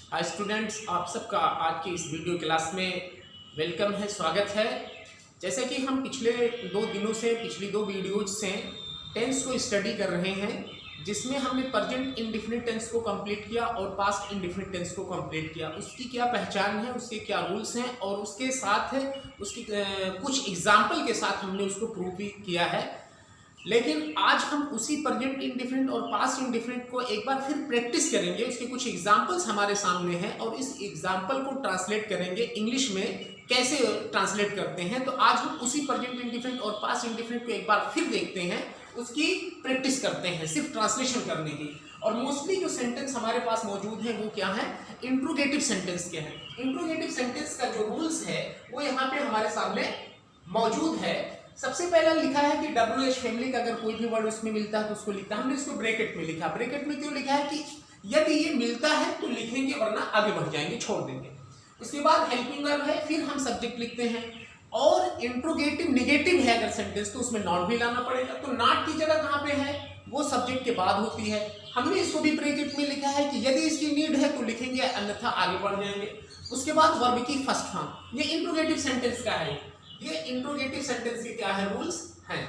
Hi students, आप सबका आज की इस वीडियो क्लास में वेलकम है, स्वागत है। जैसे कि हम पिछले 2 दिनों से पिछली 2 वीडियोज से टेंस को स्टडी कर रहे हैं, जिसमें हमने प्रेजेंट इंडेफिनिट टेंस को कंप्लीट किया और पास्ट इंडेफिनिट टेंस को कंप्लीट किया। उसकी क्या पहचान है, उसके क्या रूल्स हैं और उसके साथ उसकी कुछ एग्जाम्पल के साथ हमने उसको प्रूव भी किया है। लेकिन आज हम उसी प्रेजेंट इंडेफिनिट और पास्ट इंडेफिनिट को एक बार फिर प्रैक्टिस करेंगे। उसके कुछ एग्जांपल्स हमारे सामने हैं और इस एग्जांपल को ट्रांसलेट करेंगे इंग्लिश में, कैसे ट्रांसलेट करते हैं। तो आज हम उसी प्रेजेंट इंडेफिनिट और पास्ट इंडेफिनिट को एक बार फिर देखते हैं, उसकी प्रैक्टिस करते हैं सिर्फ ट्रांसलेशन करने की। और मोस्टली जो सेंटेंस हमारे पास मौजूद है वो क्या है, इंट्रोगेटिव सेंटेंस के हैं। इंट्रोगेटिव सेंटेंस का जो रूल्स है वो यहाँ पे हमारे सामने मौजूद है। सबसे पहला लिखा है कि WH फैमिली का अगर कोई भी वर्ड उसमें मिलता है तो उसको लिखता है। हमने इसको ब्रैकेट में लिखा। ब्रैकेट में क्यों लिखा है कि यदि ये मिलता है तो लिखेंगे, वरना आगे बढ़ जाएंगे, छोड़ देंगे। उसके बाद हेल्पिंग वर्ब है, फिर हम सब्जेक्ट लिखते हैं। और इंट्रोगेटिव नेगेटिव है अगर सेंटेंस तो उसमें नॉट भी लाना पड़ेगा। तो नॉट की जगह कहाँ पे है, वो सब्जेक्ट के बाद होती है। हमने इसको भी ब्रैकेट में लिखा है कि यदि इसकी नीड है तो लिखेंगे, अन्यथा आगे बढ़ जाएंगे। उसके बाद वर्ब की फर्स्ट फॉर्म, ये इंट्रोगेटिव सेंटेंस का है। ये इंट्रोगेटिव सेंटेंस के क्या है, रूल्स हैं।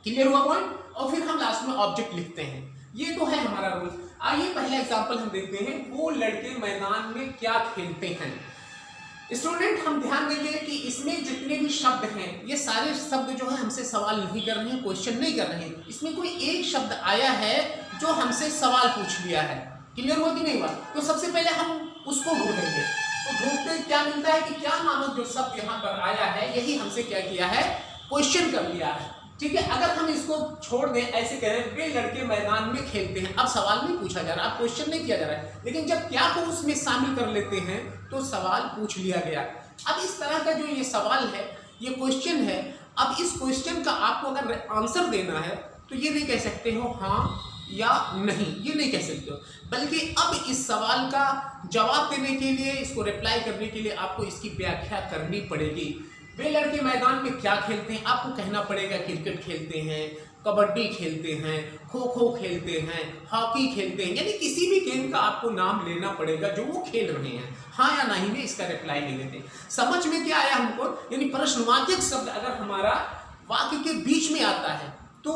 क्लियर हुआ पॉइंट। और फिर हम लास्ट में ऑब्जेक्ट लिखते हैं। ये तो है हमारा रूल। आइए पहला एग्जांपल हम देखते हैं, वो लड़के मैदान में क्या खेलते हैं। स्टूडेंट हम ध्यान देंगे कि इसमें जितने भी शब्द हैं, ये सारे शब्द जो है हमसे सवाल नहीं कर रहे हैं, क्वेश्चन नहीं कर रहे हैं। इसमें कोई एक शब्द आया है जो हमसे सवाल पूछ लिया है। क्लियर हुआ कि नहीं हुआ। तो सबसे पहले हम उसको ढूंढेंगे। तो ढूंढते क्या मिलता है कि क्या नामक जो शब्द यहाँ पर आया है, यही हमसे क्या किया है, क्वेश्चन कर लिया है। ठीक है। अगर हम इसको छोड़ दें, ऐसे कहें वे लड़के मैदान में खेलते हैं, अब सवाल नहीं पूछा जा रहा, अब क्वेश्चन नहीं किया जा रहा है। लेकिन जब क्या को उसमें शामिल कर लेते हैं तो सवाल पूछ लिया गया। अब इस तरह का जो ये सवाल है, ये क्वेश्चन है। अब इस क्वेश्चन का आपको अगर आंसर देना है तो ये नहीं कह सकते हो हाँ या नहीं, ये नहीं कह सकते हो, बल्कि अब इस सवाल का जवाब देने के लिए, इसको रिप्लाई करने के लिए आपको इसकी व्याख्या करनी पड़ेगी। वे लड़के मैदान में क्या खेलते हैं, आपको कहना पड़ेगा क्रिकेट खेलते हैं, कबड्डी खेलते हैं, खो खो खेलते हैं, हॉकी खेलते हैं, यानी किसी भी गेम का आपको नाम लेना पड़ेगा जो वो खेल रहे हैं। हाँ या नहीं में इसका रिप्लाई नहीं देते। समझ में क्या आया हमको, यानी प्रश्नवाचक शब्द अगर हमारा वाक्य के बीच में आता है तो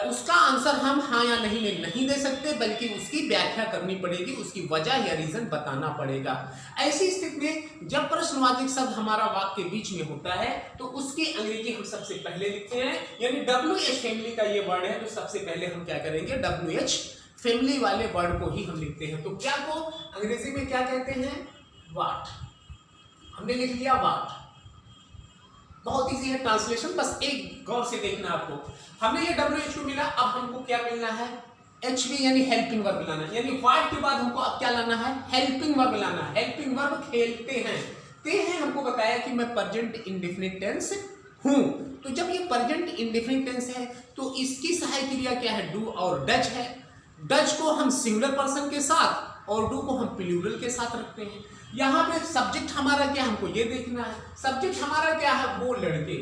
उसका आंसर हम हाँ या नहीं में नहीं दे सकते, बल्कि उसकी व्याख्या करनी पड़ेगी, उसकी वजह या रीजन बताना पड़ेगा। ऐसी स्थिति में जब प्रश्नवाचक शब्द हमारा वाक्य के बीच में होता है तो उसकी अंग्रेजी हम सबसे पहले लिखते हैं। यानी WH फैमिली का ये वर्ड है तो सबसे पहले हम क्या करेंगे, WH फैमिली वाले वर्ड को ही हम लिखते हैं। तो क्या को अंग्रेजी में क्या कहते हैं, वाट। हमने लिख लिया वाट। बहुत इजी है ट्रांसलेशन, बस एक गौर से देखना आपको। हमने ये WH को मिला, अब हमको क्या मिलना है, HV यानी हेल्पिंग वर्ब लाना है। यानी वाट के बाद हमको अब क्या लाना है, हेल्पिंग वर्ब लाना है। हेल्पिंग वर्ब खेलते हैं, ते हैं हमको बताया कि मैं प्रेजेंट इंडेफिनिट टेंस हूं। तो जब ये प्रेजेंट इंडेफिनिट टेंस है तो इसकी सहायक क्रिया क्या है, डू और डज है। डज को हम सिंगुलर पर्सन के साथ और डू को हम प्लूरल के साथ रखते हैं। यहाँ पे सब्जेक्ट हमारा क्या, हमको ये देखना है। सब्जेक्ट हमारा क्या है, वो लड़के।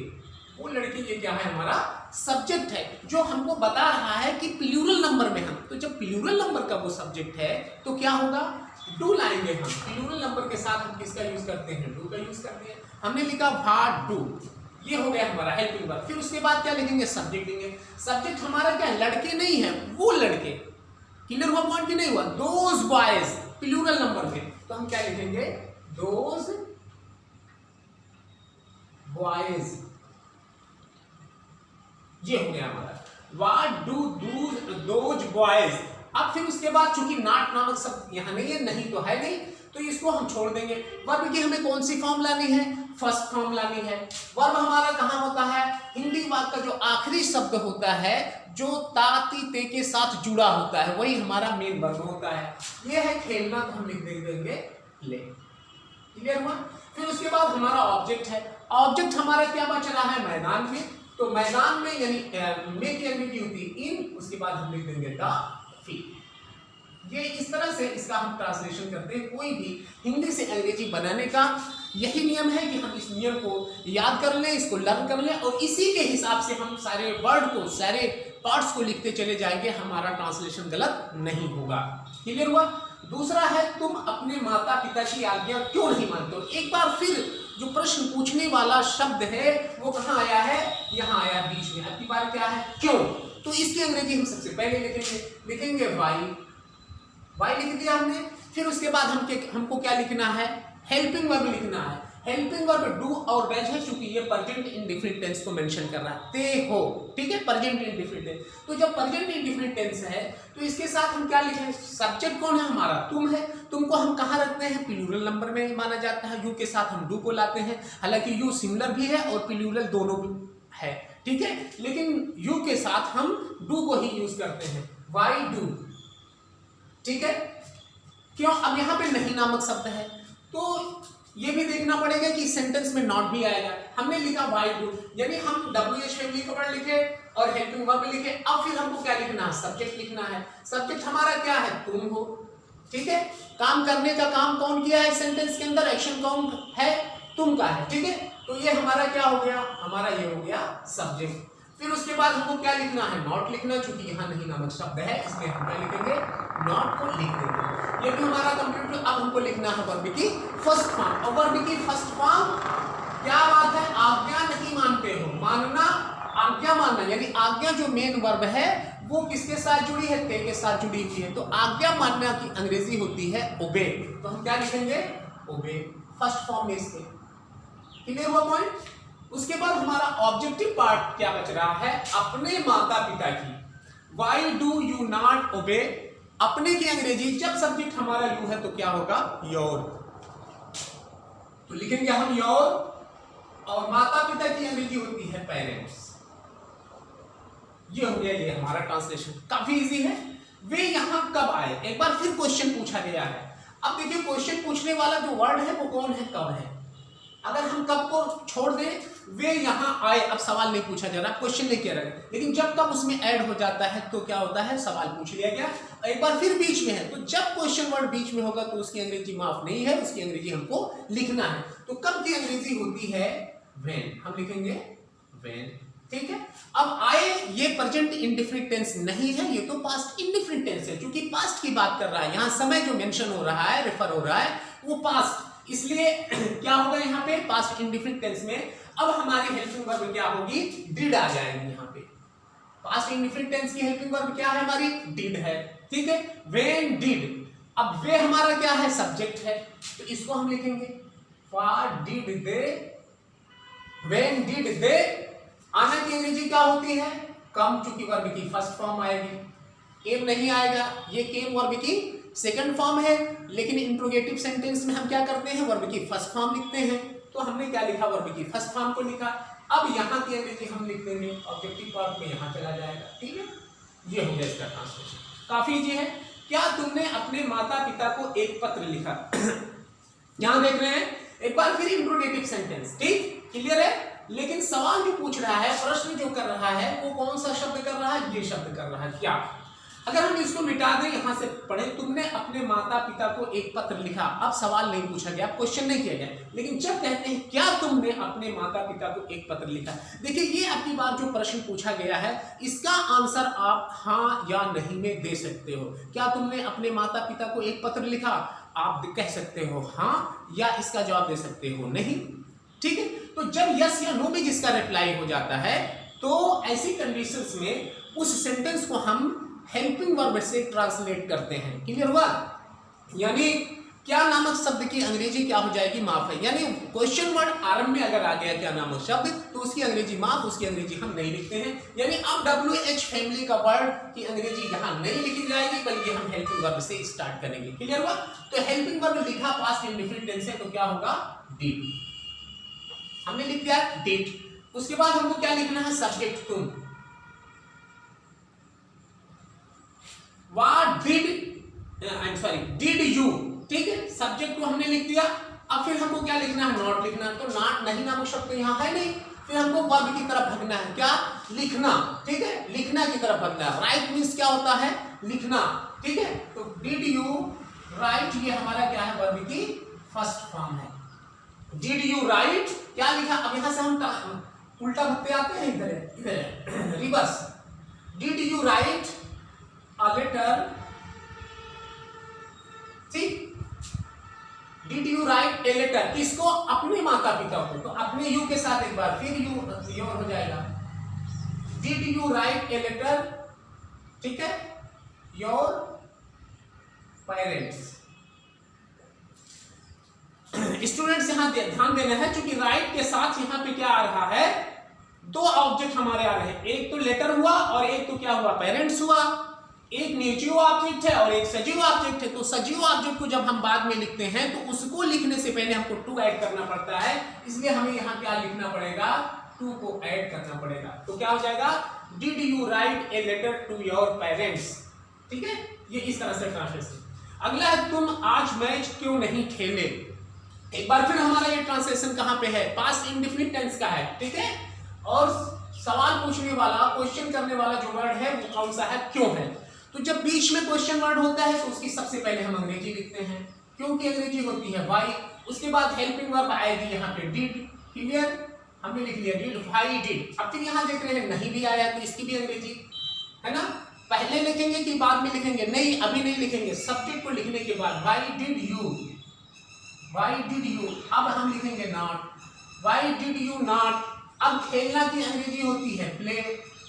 वो लड़के ये क्या है, हमारा सब्जेक्ट है जो हमको बता रहा है कि प्लूरल नंबर में हम। तो जब प्लूरल नंबर का वो सब्जेक्ट है तो क्या होगा, डू लाएंगे हम। प्लूरल नंबर के साथ हम किसका यूज करते हैं, डू का यूज करते हैं। हमने लिखा वाट डू, ये हो गया हमारा हेल्पिंग वर्ब। फिर उसके बाद क्या लिखेंगे, सब्जेक्ट लेंगे। सब्जेक्ट हमारा क्या, लड़के नहीं है, वो लड़के। क्लियर हुआ पॉइंट की नहीं हुआ। दोज बॉयज प्लूरल नंबर में, तो हम क्या लिखेंगे, दोज बॉयज। ये हो गया हमारा व्हाट डू दोज बॉयज। अब फिर उसके बाद चूंकि नॉट नामक शब्द यहां नहीं है, नहीं तो है नहीं, तो इसको हम छोड़ देंगे। वर्ब की हमें कौन सी फॉर्म लानी है, फर्स्ट फॉर्म लानी है। वर्ब हमारा कहां होता है, हिंदी वाक्य का जो आखिरी शब्द होता है, जो ता ती ते के साथ जुड़ा होता है, वही हमारा मेन वर्ब होता है। ये है खेलना, तो हम लिख देंगे प्ले। क्लियर हुआ। फिर उसके बाद हमारा ऑब्जेक्ट है। ऑब्जेक्ट हमारा क्या बच रहा है, मैदान में। तो मैदान में यानी में की अंग्रेजी होती है इन, उसके बाद हम लिख देंगे द फील्ड। ये इस तरह से इसका हम ट्रांसलेशन करते हैं। कोई भी हिंदी से अंग्रेजी बनाने का यही नियम है कि हम इस नियम को याद कर लें, इसको लर्न कर लें और इसी के हिसाब से हम सारे वर्ड को, सारे पार्ट्स को लिखते चले जाएंगे, हमारा ट्रांसलेशन गलत नहीं होगा। क्लियर हुआ। दूसरा है तुम अपने माता पिता की आज्ञा क्यों नहीं मानते हो। एक बार फिर जो प्रश्न पूछने वाला शब्द है वो कहाँ आया है, यहाँ आया बीच में। अब की बार क्या है, क्यों। तो इसकी अंग्रेजी हम सबसे पहले लिखेंगे वाई लिख दिया हमने। फिर उसके बाद हमको क्या लिखना है, हेल्पिंग वर्ब लिखना है। हेल्पिंग वर्ब डू और डज है, चूंकि ये प्रेजेंट इंडेफिनिट टेंस को मेंशन कर रहा है, ते हो, ठीक है, प्रेजेंट इंडेफिनिट टेंस। तो जब प्रेजेंट इंडेफिनिट टेंस है तो इसके साथ हम क्या लिखें, सब्जेक्ट कौन है हमारा, तुम है। तुमको हम कहाँ रखते हैं, प्लूरल नंबर में माना जाता है। यू के साथ हम डू को लाते हैं, हालांकि यू सिंगुलर भी है और प्लूरल दोनों भी है, ठीक है, लेकिन यू के साथ हम डू को ही यूज करते हैं, वाई डू, ठीक है। क्यों, अब यहाँ पे नहीं नामक शब्द है तो ये भी देखना पड़ेगा कि सेंटेंस में नॉट भी आएगा। हमने लिखा वाई डू, यानी हम WH फैमिली का वर्ड लिखे और हेल्पिंग वर्ब लिखे। अब फिर हमको क्या लिखना है, सब्जेक्ट लिखना है। सब्जेक्ट हमारा क्या है, तुम हो, ठीक है। काम करने का काम कौन किया है सेंटेंस के अंदर, एक्शन कौन है, तुम का है, ठीक है। तो ये हमारा क्या हो गया, हमारा ये हो गया सब्जेक्ट। फिर उसके बाद हमको क्या लिखना है, नॉट लिखना, चूंकि यहाँ नहीं नामक शब्द है इसलिए हम क्या लिखेंगे, नॉट को लिख देंगे। ये भी हमारा कंप्लीट। अब हमको लिखना है वर्ब की फर्स्ट फॉर्म। और वर्ब की फर्स्ट फॉर्म क्या बात है, आज्ञा नहीं मानते हो, मानना, आज्ञा मानना, यानी आज्ञा जो मेन वर्ब है वो किसके साथ जुड़ी है, ते के साथ जुड़ी हुई है। तो आज्ञा मानना की अंग्रेजी होती है ओबे। तो हम क्या लिखेंगे, ओबे, फर्स्ट फॉर्म में इसके। क्लियर हुआ पॉइंट। उसके बाद हमारा ऑब्जेक्टिव पार्ट क्या बच रहा है, अपने माता पिता की। Why do you not obey, अपने की अंग्रेजी, जब सब्जेक्ट हमारा यू है तो क्या होगा, योर। तो लिखेंगे हम योर, और माता पिता की अंग्रेजी होती है पेरेंट्स। ये हो गया, ये हमारा ट्रांसलेशन काफी इजी है। वे यहां कब आए, एक बार फिर क्वेश्चन पूछा गया है। अब देखिए क्वेश्चन पूछने वाला जो वर्ड है वो कौन है, कब है। अगर हम कब को छोड़ दें, वे यहां आए, अब सवाल नहीं पूछा जा रहा, क्वेश्चन नहीं किया रहा। लेकिन जब कब उसमें ऐड हो जाता है तो क्या होता है, सवाल पूछ लिया गया। एक बार फिर बीच में है, तो जब क्वेश्चन वर्ड बीच में होगा तो उसकी अंग्रेजी माफ नहीं है, उसकी अंग्रेजी हमको लिखना है। तो कब की अंग्रेजी होती है, व्हेन, हम लिखेंगे व्हेन, ठीक है। अब आए, ये प्रेजेंट इंडेफिनिट टेंस नहीं है, ये तो पास्ट इंडेफिनिट टेंस है, क्योंकि पास्ट की बात कर रहा है। यहाँ समय जो मेंशन हो रहा है, रेफर हो रहा है, वो पास्ट, इसलिए क्या होगा यहाँ पे, पास्ट इंडेफिनिट टेंस में। अब हमारी हेल्पिंग वर्ब क्या होगी, डिड आ जाएगी यहाँ पे। पास्ट इंडेफिनिट टेंस की हेल्पिंग वर्ब क्या है हमारी, डिड है, ठीक है। व्हेन डिड, अब वे हमारा क्या है, सब्जेक्ट है, तो इसको हम लिखेंगे what did they, when did they. आना की अंग्रेजी क्या होती है, कम, चूंकि वर्ब की फर्स्ट फॉर्म आएगी, केम नहीं आएगा, ये केम वर्ब की सेकंड फॉर्म है। लेकिन इंट्रोगेटिव सेंटेंस में हम क्या करते हैं, वर्ब की फर्स्ट फॉर्म लिखते हैं। तो हमने क्या लिखा, वर्ब की फर्स्ट फॉर्म को लिखा। अब यहाँ की अंग्रेजी हम लिख देंगे, ऑब्जेक्टिव पार्ट में यहाँ चला जाएगा, ठीक है। ये हो गया इसका ट्रांसलेशन, काफी इजी है। क्या तुमने अपने माता पिता को एक पत्र लिखा, यहाँ देख रहे हैं, एक बार फिर इंट्रोगेटिव सेंटेंस, ठीक, क्लियर है। लेकिन सवाल जो पूछ रहा है, प्रश्न जो कर रहा है, वो कौन सा शब्द कर रहा है, ये शब्द कर रहा है, क्या। अगर हम इसको मिटा दें, यहां से पढ़े, तुमने अपने माता पिता को एक पत्र लिखा। अब सवाल नहीं पूछा गया, क्वेश्चन नहीं किया गया, लेकिन जब कहते हैं क्या तुमने अपने माता पिता को एक पत्र लिखा, देखिए ये आपकी बार जो प्रश्न पूछा गया है, इसका आंसर आप हाँ या नहीं में दे सकते हो। क्या तुमने अपने माता पिता को एक पत्र लिखा, आप कह सकते हो हाँ, या इसका जवाब दे सकते हो नहीं, ठीक है। तो जब यस या नो में जिसका रिप्लाई हो जाता है, तो ऐसी कंडीशंस में उस सेंटेंस को हम हेल्पिंग वर्ब से ट्रांसलेट करते हैं। क्लियर हुआ, यानी क्या नामक शब्द की अंग्रेजी क्या हो जाएगी, माफ है। यानी क्वेश्चन वर्ड आरंभ में अगर आ गया क्या नामक शब्द, तो उसकी अंग्रेजी माफ, उसकी अंग्रेजी हम नहीं लिखते हैं। यानी अब WH फैमिली का वर्ड की अंग्रेजी यहाँ नहीं लिखी जाएगी, बल्कि हम हेल्पिंग वर्ब से स्टार्ट करेंगे। क्लियर हुआ। तो हेल्पिंग वर्ब लिखा, पास्ट इंडेफिनिट टेंस है, तो क्या होगा, डिड, हमने लिख दिया डिड। उसके बाद हमको क्या लिखना है, सब्जेक्ट तुम, What did, I'm sorry, did you, ठीक है, सब्जेक्ट को हमने लिख दिया। अब फिर हमको क्या लिखना है, नॉट लिखना है। तो नॉट नहीं नामक शब्द तो यहाँ है नहीं, फिर हमको वर्ब की तरफ भागना है, क्या, लिखना, ठीक है, लिखना की तरफ भागना है। राइट मीन्स क्या होता है, लिखना, ठीक है। तो डिड यू राइट, ये हमारा क्या है, वर्ब की फर्स्ट फॉर्म है। डिड यू राइट, क्या लिखा, अब यहां से हम उल्टा भगते आते हैं, इधर reverse. Did you write a letter did you write a letter, किसको? अपने माता पिता को। तो अपने यू के साथ एक बार फिर यू योर हो जाएगा। Did you write a letter, ठीक है, योर पेरेंट्स। स्टूडेंट्स यहां ध्यान देना है, क्योंकि राइट के साथ यहां पे क्या आ रहा है, दो ऑब्जेक्ट हमारे आ रहे हैं, एक तो लेटर हुआ और एक तो क्या हुआ, पेरेंट्स हुआ। एक निर्जीव ऑब्जेक्ट है और एक सजीव ऑब्जेक्ट है। तो सजीव ऑब्जेक्ट को जब हम बाद में लिखते हैं तो उसको लिखने से पहले हमको टू ऐड करना पड़ता है, इसलिए हमें यहाँ क्या लिखना पड़ेगा, टू को ऐड करना पड़ेगा। तो क्या हो जाएगा, did you write a letter to your parents, ठीक है, ये इस तरह से ट्रांसलेशन। अगला है तुम आज मैच क्यों नहीं खेले। एक बार फिर हमारा ये ट्रांसलेशन कहाँ पे है, पास्ट इंडेफिनिट टेंस का है, ठीक है, और सवाल पूछने वाला, क्वेश्चन करने वाला जो वर्ड है वो कौन सा है, क्यों है। तो जब बीच में क्वेश्चन वर्ड होता है तो उसकी सबसे पहले हम अंग्रेजी लिखते हैं, क्योंकि अंग्रेजी होती है व्हाई। उसके बाद हेल्पिंग वर्ब आएगी यहाँ पे डिड, क्लियर, हमने लिख लिया डिड, व्हाई डिड। अब फिर यहाँ देख रहे हैं नहीं भी आया तो इसकी भी अंग्रेजी है ना, पहले लिखेंगे कि बाद में लिखेंगे, नहीं अभी नहीं लिखेंगे, सब्जेक्ट को लिखने के बाद why did you, why did you. अब हम लिखेंगे not, why did you not. अब खेलना की अंग्रेजी होती है प्ले,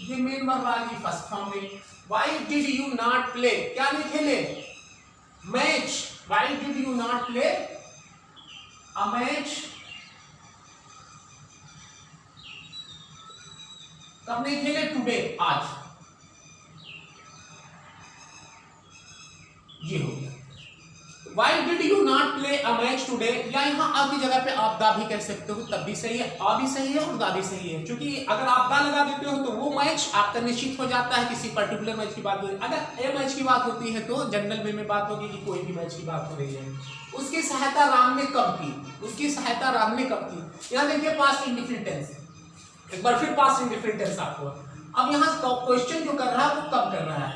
ये मेन वर्ब आ गई फर्स्ट फॉर्म में। Why did you not play, क्या नहीं खेले, match. Why did you not play a match, कब नहीं खेले, टुडे, आज, ये हो गया। Why did you not play a match today? या यहाँ आ की जगह पे आप दा भी कह सकते हो, तब भी सही है, आ भी सही है और दा भी सही है, क्योंकि अगर आप दा लगा देते हो तो वो मैच आपका निश्चित हो जाता है, किसी पर्टिकुलर मैच की बात होती है। अगर ए मैच की बात होती है तो जनरल वे में बात होगी कि कोई भी मैच की बात हो रही है। उसकी सहायता राम ने कब की, उसकी सहायता राम ने कब की। यहाँ देखिए पास्ट इंडेफिनिट टेंस, एक बार फिर पास्ट इंडेफिनिट टेंस आपको। अब यहाँ क्वेश्चन जो कर रहा है वो कब कर रहा है,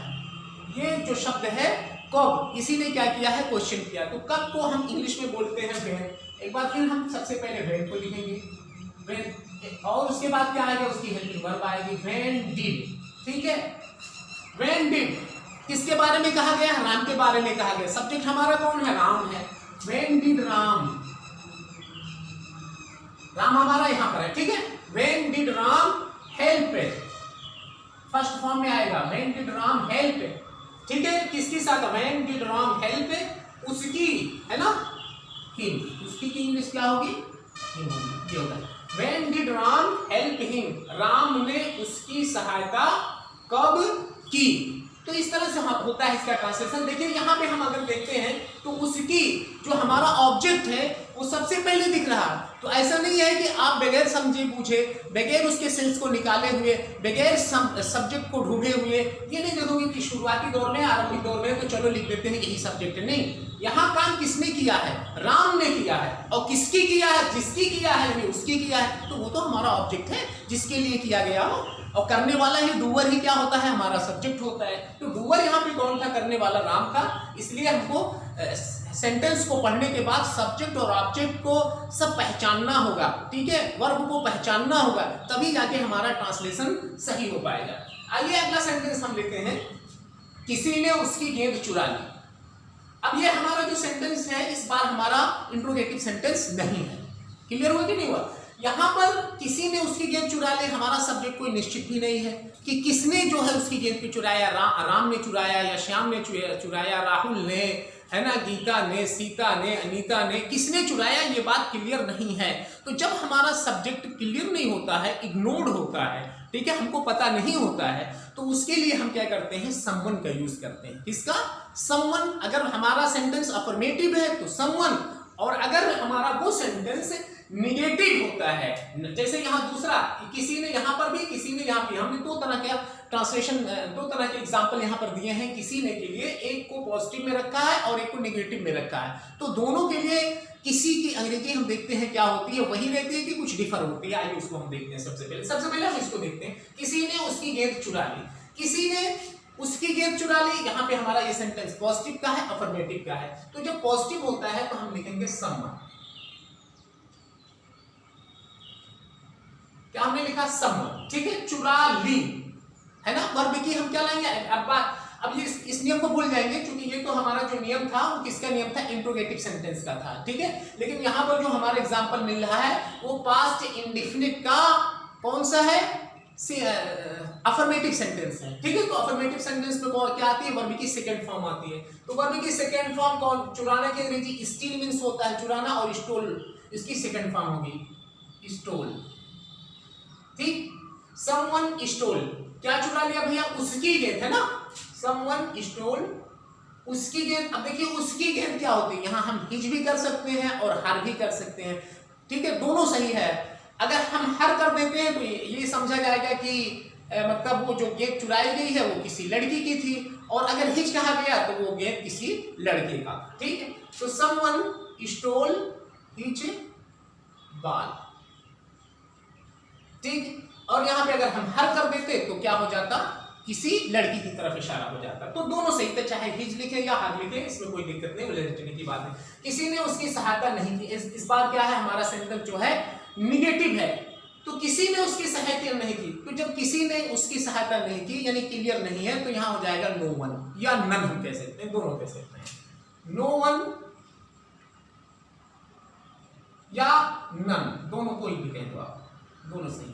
ये जो शब्द है कब, इसी ने क्या किया है, क्वेश्चन किया। तो कब को हम इंग्लिश में बोलते हैं व्हेन। एक बार फिर हम सबसे पहले व्हेन को लिखेंगे, व्हेन, और उसके बाद क्या आएगा, उसकी हेल्पिंग वर्ब आएगी व्हेन डिड, ठीक है। व्हेन डिड किसके बारे में कहा गया, राम के बारे में कहा गया, सब्जेक्ट हमारा कौन है, राम है। व्हेन डिड राम, राम हमारा यहाँ पर है, ठीक है। When did Ram help, first form में आएगा व्हेन डिड राम हेल्प, ठीक है। किसकी साथ, व्हेन डिड राम हेल्प, उसकी, है ना, हिम, उसकी की इंग्लिश क्या होगी, हिम होगी, ये होगा। When did Ram help him, Ram ने उसकी सहायता कब की। तो इस तरह से होता है इसका ट्रांसलेशन। देखिए यहाँ पे हम अगर देखते हैं तो उसकी जो हमारा ऑब्जेक्ट है वो सबसे पहले दिख रहा है। तो ऐसा नहीं है कि आप बगैर समझे बूझे, बगैर उसके सेंस को निकाले हुए, बगैर सब्जेक्ट को ढूंढे हुए ये नहीं देखोगे कि शुरुआती दौर में, आरंभिक दौर में तो चलो लिख देते हैं यही सब्जेक्ट है। नहीं, यहाँ काम किसने किया है, राम ने किया है। और किसकी किया है, जिसकी किया है, उसकी किया है। तो वो तो हमारा ऑब्जेक्ट है जिसके लिए किया गया हो, और करने वाला ही डूअर ही क्या होता है, हमारा सब्जेक्ट होता है। तो डूअर यहाँ पे कौन था, करने वाला राम का। इसलिए हमको सेंटेंस को पढ़ने के बाद सब्जेक्ट और ऑब्जेक्ट को सब पहचानना होगा, ठीक है, वर्ब को पहचानना होगा, तभी जाके हमारा ट्रांसलेशन सही हो पाएगा। आइए अगला सेंटेंस हम लेते हैं, किसी ने उसकी गेंद चुरा ली। अब ये हमारा जो सेंटेंस है इस बार हमारा इंट्रोगेटिव सेंटेंस नहीं है। क्लियर हुआ कि नहीं हुआ। यहाँ पर किसी ने उसकी गेंद चुरा ली, हमारा सब्जेक्ट कोई निश्चित भी नहीं है कि किसने जो है उसकी गेंद को चुराया, राम ने चुराया या श्याम ने चुराया, राहुल ने, है ना, गीता ने, सीता ने, अनीता ने, किसने चुराया ये बात क्लियर नहीं है। तो जब हमारा सब्जेक्ट क्लियर नहीं होता है, इग्नोर्ड होता है, ठीक है, हमको पता नहीं होता है, तो उसके लिए हम क्या करते हैं, समवन का यूज करते हैं। किसका, समवन। अगर हमारा सेंटेंस अफर्मेटिव है तो समवन, और अगर हमारा वो सेंटेंस निगेटिव होता है, जैसे यहाँ दूसरा, किसी ने, यहाँ पर भी किसी ने, यहाँ पे हमने दो तरह के ट्रांसलेशन, दो तरह के एग्जाम्पल यहाँ पर दिए हैं किसी ने के लिए, एक को पॉजिटिव में रखा है और एक को नेगेटिव में रखा है। तो दोनों के लिए किसी की अंग्रेजी हम देखते हैं क्या होती है, वही रहती है कि कुछ डिफर होती है। आइए उसको हम देखते हैं। सबसे पहले हम इसको देखते हैं, किसी ने उसकी गेंद चुरा ली, किसी ने उसकी गेंद चुरा ली। यहाँ पे हमारा ये सेंटेंस पॉजिटिव का है, अफर्मेटिव का है। तो जब पॉजिटिव होता है तो हम लिखेंगे समवन। क्या हमने लिखा, समवन, ठीक है। चुरा ली, है ना, वर्ब की हम क्या लाएंगे, अब ये इस नियम को भूल जाएंगे, क्योंकि ये तो हमारा जो नियम था वो किसका नियम था, इंट्रोगेटिव सेंटेंस का था, ठीक है। लेकिन यहाँ पर जो हमारा एग्जांपल मिल रहा है वो पास्ट इंडेफिनिट का कौन सा है, अफर्मेटिव सेंटेंस है, ठीक है। तो अफर्मेटिव सेंटेंस में क्या आती है, वर्ब की सेकंड फॉर्म आती है। तो वर्ब की सेकंड फॉर्म कौन, चुराना की अंग्रेजी स्टील मींस होता है चुराना, और स्टोल इसकी सेकंड फॉर्म होगी स्टोल, ठीक। समवन स्टोल, क्या चुरा लिया भैया, उसकी गेंद है ना, समवन स्टोल उसकी गेंद। अब देखिए उसकी गेंद क्या होती है, यहाँ हम हिज भी कर सकते हैं और हर भी कर सकते हैं, ठीक है, दोनों सही है। अगर हम हर कर देते हैं तो ये समझा जाएगा कि मतलब वो जो गेंद चुराई गई है वो किसी लड़की की थी, और अगर हिज कहा गया तो वो गेंद किसी लड़के का, ठीक है। तो समवन स्टोल हिज बॉल, ठीक। और यहाँ पे अगर हम हर कर देते तो क्या हो जाता, किसी लड़की की तरफ इशारा हो जाता। तो दोनों सही थे, चाहे हिज लिखे या हर लिखे, इसमें कोई दिक्कत नहीं, वैलिडिटी की बात है। किसी ने उसकी सहायता नहीं की, इस बार क्या है, हमारा सेंटेंस जो है निगेटिव है, तो किसी ने उसकी सहायता नहीं की। तो जब किसी ने उसकी सहायता नहीं की यानी क्लियर नहीं है, तो यहाँ हो जाएगा नो वन या नन, हम कह सकते हैं, दोनों कह सकते हैं, नो वन या नन, दोनों कोई भी कह दो आप, दोनों सही।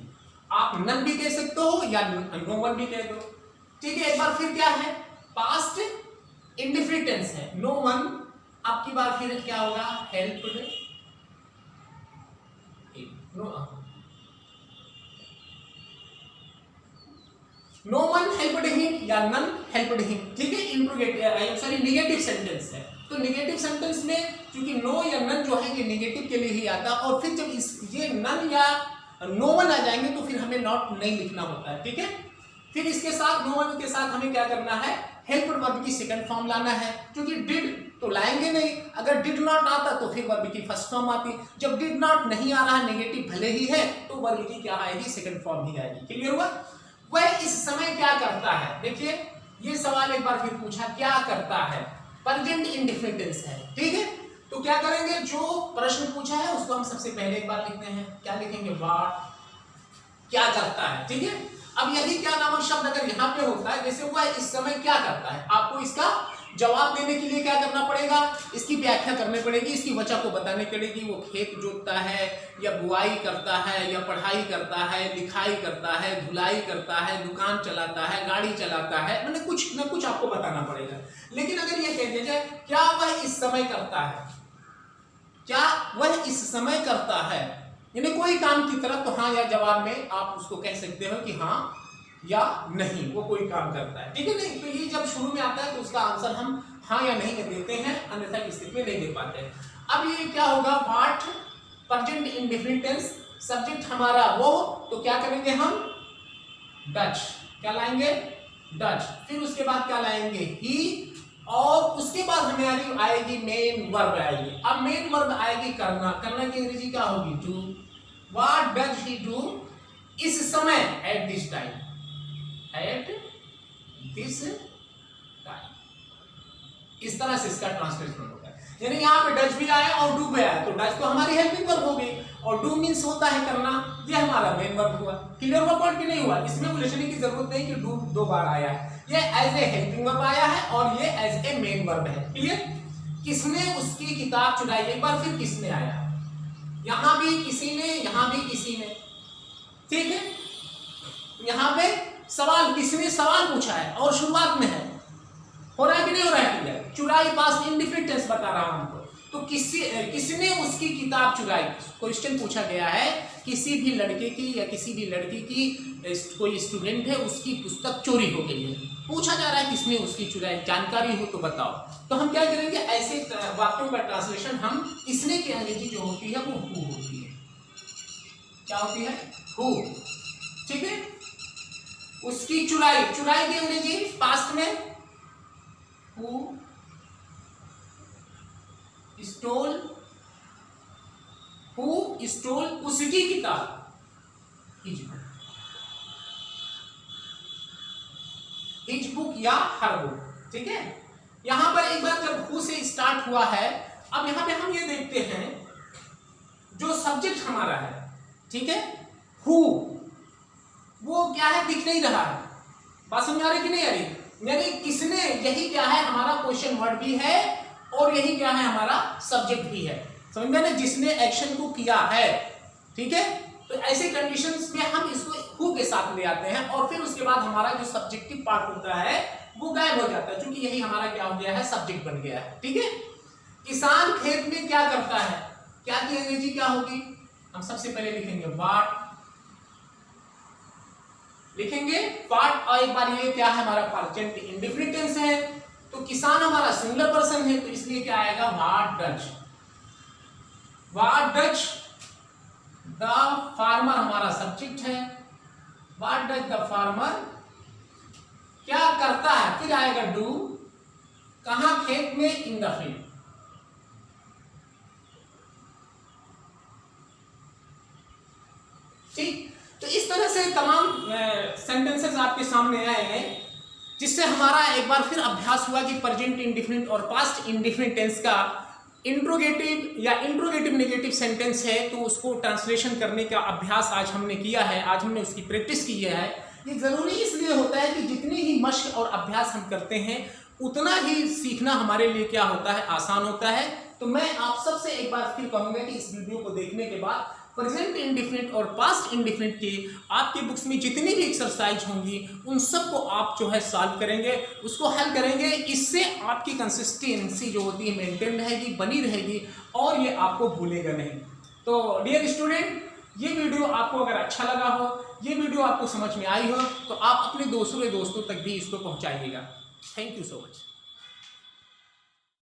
आप नन भी कह सकते हो या नो वन भी कह दो, ठीक है। एक बार फिर क्या है, पास्ट इंडेफिनिट टेंस है, नो वन, आपकी बार फिर क्या होगा, helped, no one helped him या नन हेल्प्ड हिम, ठीक है। इंट्रोगेटिव सॉरी निगेटिव सेंटेंस है, तो निगेटिव सेंटेंस में क्योंकि नो या नन जो है ये निगेटिव के लिए ही आता, और फिर जब ये नन या नो वन आ जाएंगे तो फिर हमें नॉट नहीं लिखना होता है, ठीक है। फिर इसके साथ नो वन के साथ हमें क्या करना है, हेल्प्ड वर्ब की सेकंड फॉर्म लाना है, क्योंकि डिड तो लाएंगे नहीं, अगर डिड नॉट आता तो फिर वर्ब की फर्स्ट फॉर्म आती। जब डिड नॉट नहीं आ रहा है, नेगेटिव भले ही है, तो वर्ब की क्या आएगी, सेकंड फॉर्म ही आएगी। क्लियर हुआ। वह इस समय क्या करता है, देखिए ये सवाल एक बार फिर पूछा, क्या करता है, प्रेजेंट इंडेफिनिट टेंस है, ठीक है। तो क्या करेंगे, जो प्रश्न पूछा है उसको हम सबसे पहले एक बार लिखते हैं, क्या लिखेंगे, व्हाट, क्या करता है, ठीक है। अब यही क्या नामक शब्द अगर यहाँ पे होता है, जैसे वह इस समय क्या करता है, आपको इसका जवाब देने के लिए क्या करना पड़ेगा, इसकी व्याख्या करनी पड़ेगी, इसकी वजह को बताने पड़ेगी। वो खेत जोतता है या बुआई करता है या पढ़ाई करता है, लिखाई करता है, धुलाई करता है, दुकान चलाता है, गाड़ी चलाता है, मतलब कुछ ना कुछ आपको बताना पड़ेगा। लेकिन अगर ये कह दिया जाए क्या वह इस समय करता है, क्या वह इस समय करता है, यानी कोई काम की तरफ, तो हाँ या जवाब में आप उसको कह सकते हो कि हाँ या नहीं वो कोई काम करता है, ठीक है। नहीं तो ये जब शुरू में आता है तो उसका आंसर हम हाँ या नहीं में देते हैं, अन्यथा की स्थिति में नहीं दे पाते हैं। अब ये क्या होगा, what present indefinite tense, subject हमारा वो, तो क्या करेंगे हम, डज, क्या लाएंगे, डज। फिर उसके बाद क्या लाएंगे, ही, और उसके बाद हमें आएगी मेन वर्ब आएगी। अब मेन वर्ब आएगी करना, करना की अंग्रेजी क्या होगी, do. What does he do इस समय, at this time, at this time, इस तरह से इसका ट्रांसलेशन होता है। यानी यहाँ पे डज भी आया और डू भी आया, तो डज तो हमारी हेल्पिंग वर्ब हो गई, और डू मीन्स होता है करना, ये हमारा मेन वर्ब हुआ। क्लियर हुआ पॉइंट कि नहीं हुआ, इसमें लिखने की जरूरत नहीं कि डू दो बार आया है, ये एज ए हेल्पिंग वर्ब आया है और ये एज ए मेन वर्ब है। क्लियर। किसने उसकी किताब चुराई, एक बार फिर किसने आया, यहां भी किसी ने, यहां भी किसी ने, ठीक है। यहां पे सवाल, किसने सवाल पूछा है और शुरुआत में है, हो रहा है कि नहीं हो रहा है, क्लियर। चुराई पास्ट इंडेफिनिट टेंस बता रहा हूं हमको, तो किसने उसकी किताब चुराई, क्वेश्चन पूछा गया है, किसी भी लड़के की या किसी भी लड़की की, कोई स्टूडेंट है उसकी पुस्तक चोरी हो गई है, पूछा जा रहा है किसने उसकी चुराई, जानकारी हो तो बताओ। तो हम क्या करेंगे, ऐसे वाक्यों का ट्रांसलेशन हम किसने की अंग्रेजी जो होती है वो हु होती है, क्या होती है, हु, ठीक है। उसकी चुराई, चुराई की अंग्रेजी पास्ट में हु स्टोल, हु स्टोल उसकी किताब, हिज बुक या हर बुक, ठीक है। यहां पर एक बार जब हु से स्टार्ट हुआ है, अब यहां पे हम ये देखते हैं जो सब्जेक्ट हमारा है, ठीक है, हु, वो क्या है, दिख नहीं रहा है, बात समझ आ रही कि नहीं आ रही, यानी किसने, यही क्या है हमारा क्वेश्चन वर्ड भी है और यही क्या है हमारा सब्जेक्ट भी है, समझ में ना, जिसने एक्शन को किया है, ठीक है। तो ऐसे कंडीशंस में हम इसको हु के साथ ले आते हैं और फिर उसके बाद हमारा जो सब्जेक्टिव पार्ट होता है वो गायब हो जाता है, क्योंकि यही हमारा क्या हो गया है, सब्जेक्ट बन गया है, ठीक है। किसान खेत में क्या करता है, क्या की अंग्रेजी क्या होगी, हम सबसे पहले लिखेंगे व्हाट, लिखेंगे व्हाट, और एक बार ये क्या है हमारा प्रेजेंट इंडेफिनिट टेंस है, तो किसान हमारा सिंगुलर पर्सन है, तो इसलिए क्या आएगा what does, what does the farmer हमारा सब्जेक्ट है, व्हाट डज द फार्मर क्या करता है, फिर आएगा डू, कहां, खेत में, इन द फील्ड, ठीक। तो इस तरह से तमाम सेंटेंसेस आपके सामने आए हैं, जिससे हमारा एक बार फिर अभ्यास हुआ कि प्रेजेंट इंडेफिनिट और पास्ट इंडेफिनिट टेंस का इंट्रोगेटिव या इंट्रोगेटिव नेगेटिव सेंटेंस है, तो उसको ट्रांसलेशन करने का अभ्यास आज हमने किया है, आज हमने उसकी प्रैक्टिस की है। ये जरूरी इसलिए होता है कि जितनी ही मशक और अभ्यास हम करते हैं उतना ही सीखना हमारे लिए क्या होता है, आसान होता है। तो मैं आप सबसे एक बार फिर कहूंगा कि इस वीडियो को देखने के बाद प्रेजेंट इंडेफिनिट और पास्ट इंडेफिनिट की आपकी बुक्स में जितनी भी एक्सरसाइज होंगी उन सबको आप जो है सॉल्व करेंगे, उसको हल करेंगे, इससे आपकी कंसिस्टेंसी जो होती है मेंटेन रहेगी, बनी रहेगी और ये आपको भूलेगा नहीं। तो डियर स्टूडेंट, ये वीडियो आपको अगर अच्छा लगा हो, ये वीडियो आपको समझ में आई हो, तो आप अपने दोस्तों तक भी इसको पहुंचाइएगा। Thank you so much.